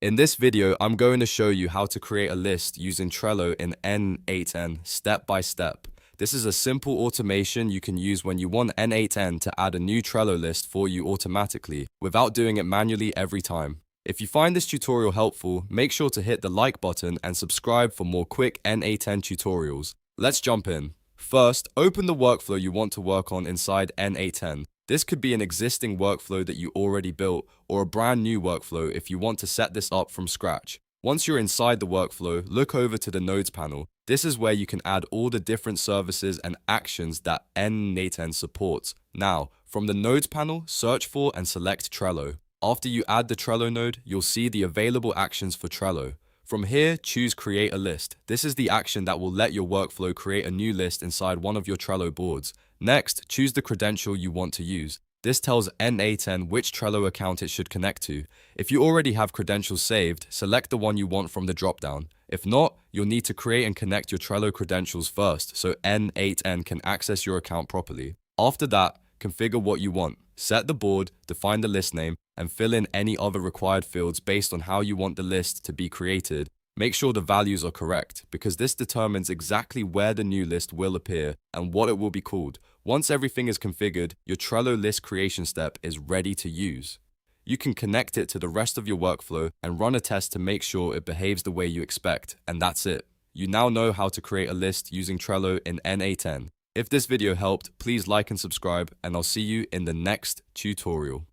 In this video, I'm going to show you how to create a list using Trello in N8N step by step. This is a simple automation you can use when you want N8N to add a new Trello list for you automatically without doing it manually every time. If you find this tutorial helpful, make sure to hit the like button and subscribe for more quick N8N tutorials. Let's jump in. First, open the workflow you want to work on inside N8N. This could be an existing workflow that you already built or a brand new workflow if you want to set this up from scratch. Once you're inside the workflow, look over to the Nodes panel. This is where you can add all the different services and actions that N8N supports. Now, from the Nodes panel, search for and select Trello. After you add the Trello node, you'll see the available actions for Trello. From here, choose Create a List. This is the action that will let your workflow create a new list inside one of your Trello boards. Next, choose the credential you want to use. This tells N8N which Trello account it should connect to. If you already have credentials saved, select the one you want from the dropdown. If not, you'll need to create and connect your Trello credentials first so N8N can access your account properly. After that, configure what you want. Set the board, define the list name, and fill in any other required fields based on how you want the list to be created. Make sure the values are correct, because this determines exactly where the new list will appear and what it will be called. Once everything is configured, your Trello list creation step is ready to use. You can connect it to the rest of your workflow and run a test to make sure it behaves the way you expect, and that's it. You now know how to create a list using Trello in N8N. If this video helped, please like and subscribe, and I'll see you in the next tutorial.